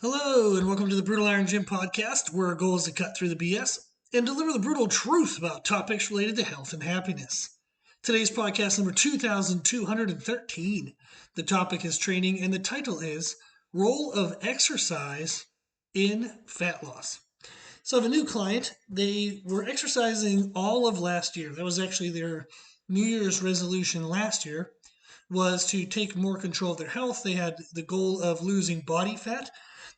Hello, and welcome to the Brutal Iron Gym podcast, where our goal is to cut through the BS and deliver the brutal truth about topics related to health and happiness. Today's podcast number 2213. The topic is training, and the title is Role of Exercise in Fat Loss. So I have a new client. They were exercising all of last year. That was actually their New Year's resolution last year, was to take more control of their health. They had the goal of losing body fat.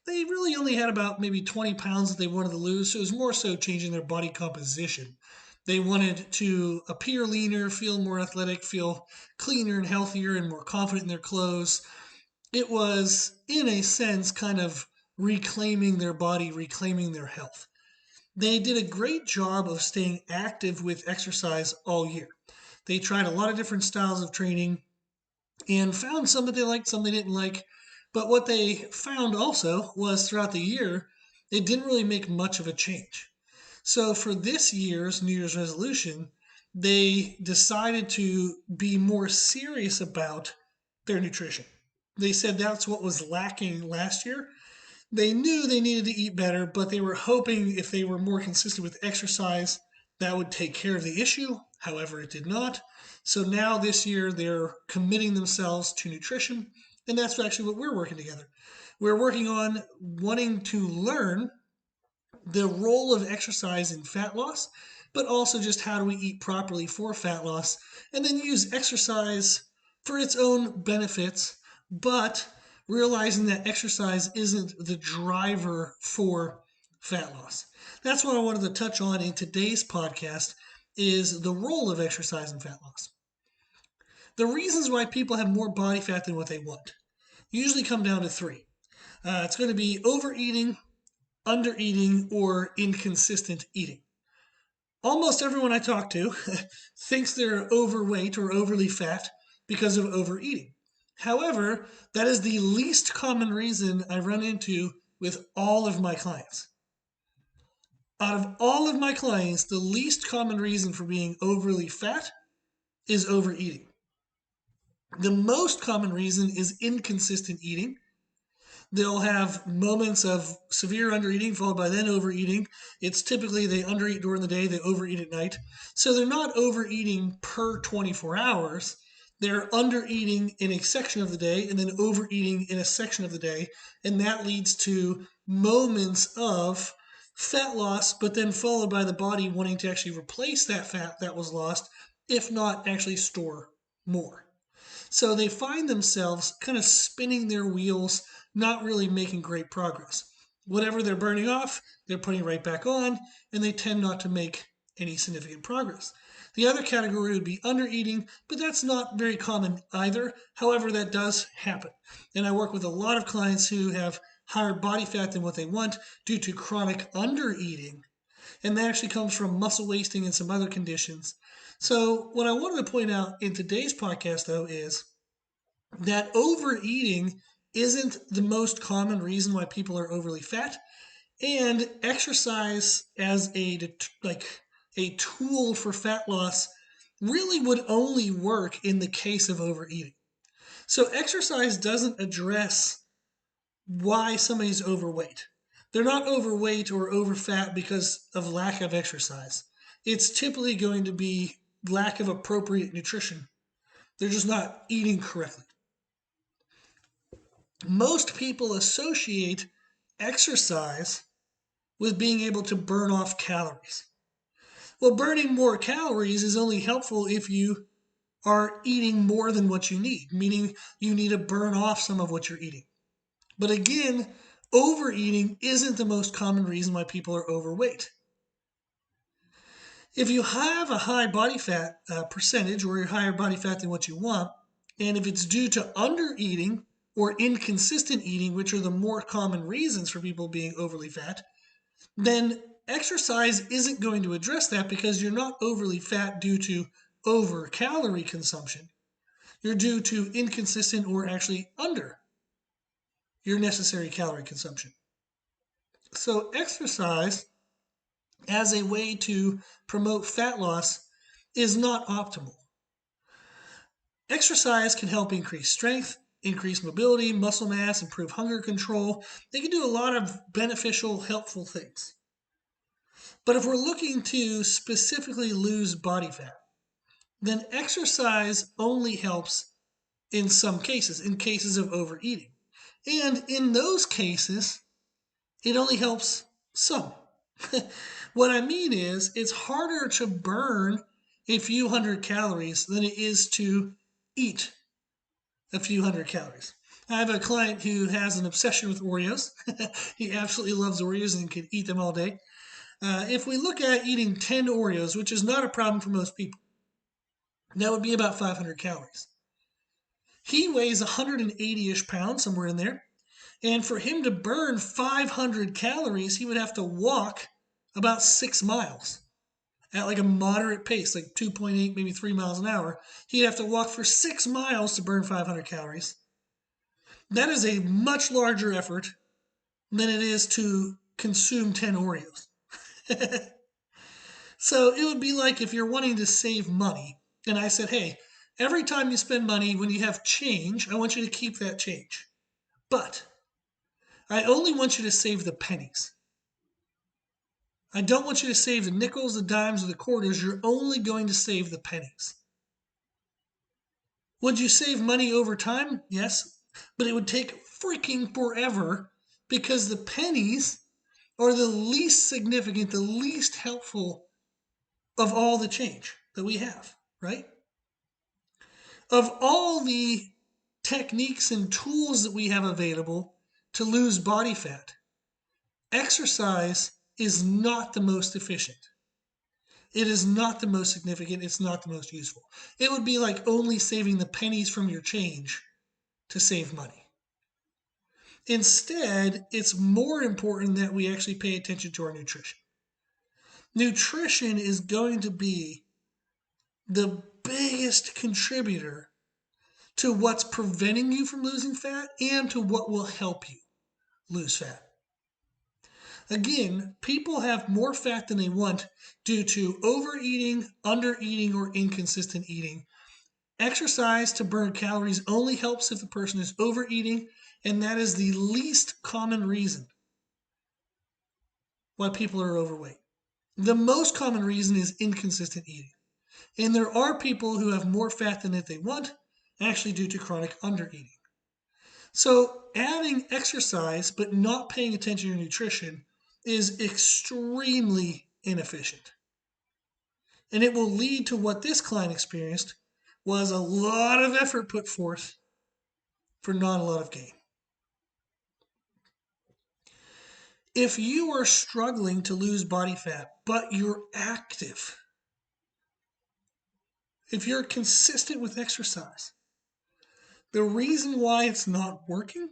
They really only had about maybe 20 pounds that they wanted to lose, so it was more so changing their body composition. They wanted to appear leaner, feel more athletic, feel cleaner and healthier and more confident in their clothes. It was, in a sense, kind of reclaiming their body, reclaiming their health. They did a great job of staying active with exercise all year. They tried a lot of different styles of training and found some that they liked, some they didn't like. But what they found also was throughout the year, it didn't really make much of a change. So for this year's New Year's resolution, they decided to be more serious about their nutrition. They said that's what was lacking last year. They knew they needed to eat better, but they were hoping if they were more consistent with exercise, that would take care of the issue. However, it did not. So now this year, they're committing themselves to nutrition, and that's actually what we're working together. We're working on wanting to learn the role of exercise in fat loss, but also just how do we eat properly for fat loss, and then use exercise for its own benefits, but realizing that exercise isn't the driver for fat loss. That's what I wanted to touch on in today's podcast is the role of exercise in fat loss. The reasons why people have more body fat than what they want usually come down to three. It's going to be overeating, undereating, or inconsistent eating. Almost everyone I talk to thinks they're overweight or overly fat because of overeating. However, that is the least common reason I run into with all of my clients. Out of all of my clients, the least common reason for being overly fat is overeating. The most common reason is inconsistent eating. They'll have moments of severe undereating followed by then overeating. It's typically they undereat during the day, they overeat at night. So they're not overeating per 24 hours. They're undereating in a section of the day and then overeating in a section of the day. And that leads to moments of fat loss, but then followed by the body wanting to actually replace that fat that was lost, if not actually store more. So they find themselves kind of spinning their wheels, not really making great progress. Whatever they're burning off, they're putting right back on, and they tend not to make any significant progress. The other category would be undereating, but that's not very common either. However, that does happen. And I work with a lot of clients who have higher body fat than what they want due to chronic undereating. And that actually comes from muscle wasting and some other conditions. So, what I wanted to point out in today's podcast, though, is that overeating isn't the most common reason why people are overly fat, and exercise as a tool for fat loss really would only work in the case of overeating. So exercise doesn't address why somebody's overweight. They're not overweight or overfat because of lack of exercise. It's typically going to be lack of appropriate nutrition. They're just not eating correctly. Most people associate exercise with being able to burn off calories. Well, burning more calories is only helpful if you are eating more than what you need, meaning you need to burn off some of what you're eating. But again, overeating isn't the most common reason why people are overweight. If you have a high body fat percentage or you're higher body fat than what you want, and if it's due to undereating or inconsistent eating, which are the more common reasons for people being overly fat, then exercise isn't going to address that because you're not overly fat due to over calorie consumption. You're due to inconsistent or actually under your necessary calorie consumption. So exercise as a way to promote fat loss is not optimal. Exercise can help increase strength, increase mobility, muscle mass, improve hunger control. They can do a lot of beneficial, helpful things. But if we're looking to specifically lose body fat, then exercise only helps in some cases, in cases of overeating. And in those cases, it only helps some. What I mean is, it's harder to burn a few hundred calories than it is to eat a few hundred calories. I have a client who has an obsession with Oreos. He absolutely loves Oreos and can eat them all day. If we look at eating 10 Oreos, which is not a problem for most people, that would be about 500 calories. He weighs 180-ish pounds, somewhere in there. And for him to burn 500 calories, he would have to walk about 6 miles at like a moderate pace, like 2.8, maybe 3 miles an hour. He'd have to walk for 6 miles to burn 500 calories. That is a much larger effort than it is to consume 10 Oreos. So it would be like if you're wanting to save money, and I said, hey, every time you spend money, when you have change, I want you to keep that change. But I only want you to save the pennies. I don't want you to save the nickels, the dimes, or the quarters. You're only going to save the pennies. Would you save money over time? Yes, but it would take freaking forever because the pennies are the least significant, the least helpful of all the change that we have, right? Of all the techniques and tools that we have available to lose body fat, exercise is not the most efficient. It is not the most significant. It's not the most useful. It would be like only saving the pennies from your change to save money. Instead, it's more important that we actually pay attention to our nutrition. Nutrition is going to be the biggest contributor to what's preventing you from losing fat and to what will help you lose fat. Again, people have more fat than they want due to overeating, undereating, or inconsistent eating. Exercise to burn calories only helps if the person is overeating, and that is the least common reason why people are overweight. The most common reason is inconsistent eating. And there are people who have more fat than they want, actually due to chronic undereating. So adding exercise but not paying attention to your nutrition is extremely inefficient. And it will lead to what this client experienced was a lot of effort put forth for not a lot of gain. If you are struggling to lose body fat, but you're active, if you're consistent with exercise, the reason why it's not working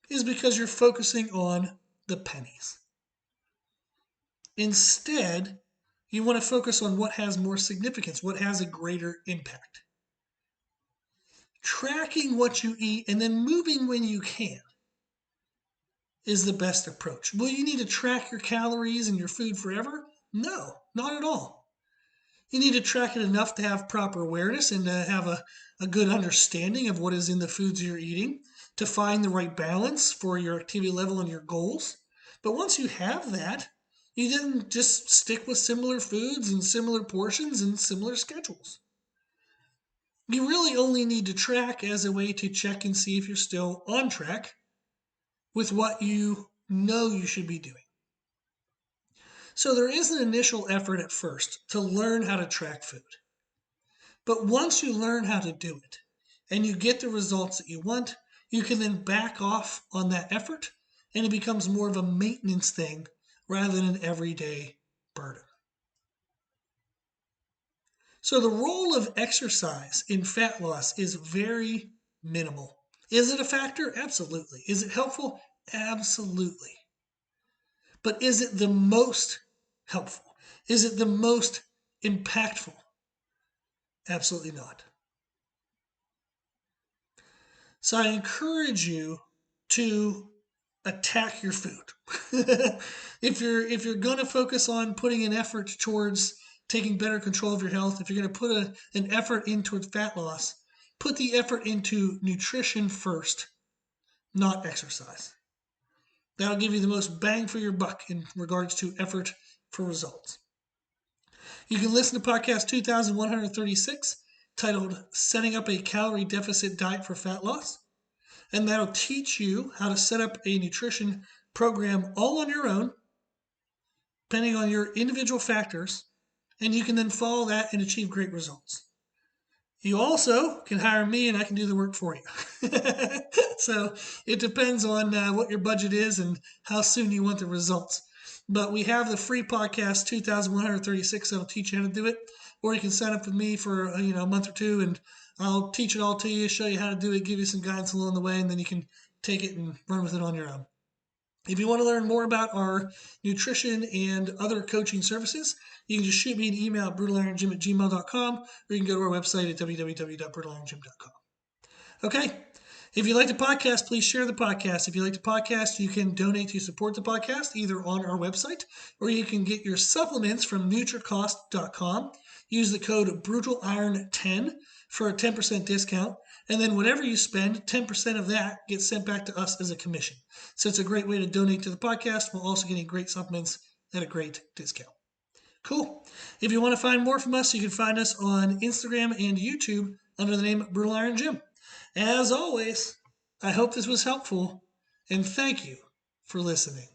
is because you're focusing on the pennies. Instead, you want to focus on what has more significance, what has a greater impact. Tracking what you eat and then moving when you can is the best approach. Will you need to track your calories and your food forever? No, not at all. You need to track it enough to have proper awareness and to have a good understanding of what is in the foods you're eating, to find the right balance for your activity level and your goals. But once you have that, you then just stick with similar foods and similar portions and similar schedules. You really only need to track as a way to check and see if you're still on track with what you know you should be doing. So there is an initial effort at first to learn how to track food. But once you learn how to do it and you get the results that you want, you can then back off on that effort and it becomes more of a maintenance thing rather than an everyday burden. So the role of exercise in fat loss is very minimal. Is it a factor? Absolutely. Is it helpful? Absolutely. But is it the most helpful? Is it the most impactful? Absolutely not. So I encourage you to attack your food. If you're going to focus on putting an effort towards taking better control of your health, if you're going to put an effort in towards fat loss, put the effort into nutrition first, not exercise. That'll give you the most bang for your buck in regards to effort for results. You can listen to podcast 2136, titled Setting Up a Calorie Deficit Diet for Fat Loss. And that'll teach you how to set up a nutrition program all on your own, depending on your individual factors, and you can then follow that and achieve great results. You also can hire me and I can do the work for you. So it depends on what your budget is and how soon you want the results. But we have the free podcast 2136 that'll teach you how to do it. Or you can sign up with me for a month or two and I'll teach it all to you, show you how to do it, give you some guidance along the way, and then you can take it and run with it on your own. If you want to learn more about our nutrition and other coaching services, you can just shoot me an email at brutalironjim@gmail.com, or you can go to our website at www.brutalironjim.com. Okay. If you like the podcast, please share the podcast. If you like the podcast, you can donate to support the podcast either on our website, or you can get your supplements from NutriCost.com. Use the code BrutalIron10 for a 10% discount. And then whatever you spend, 10% of that gets sent back to us as a commission. So it's a great way to donate to the podcast while also getting great supplements at a great discount. Cool. If you want to find more from us, you can find us on Instagram and YouTube under the name Brutal Iron Gym. As always, I hope this was helpful, and thank you for listening.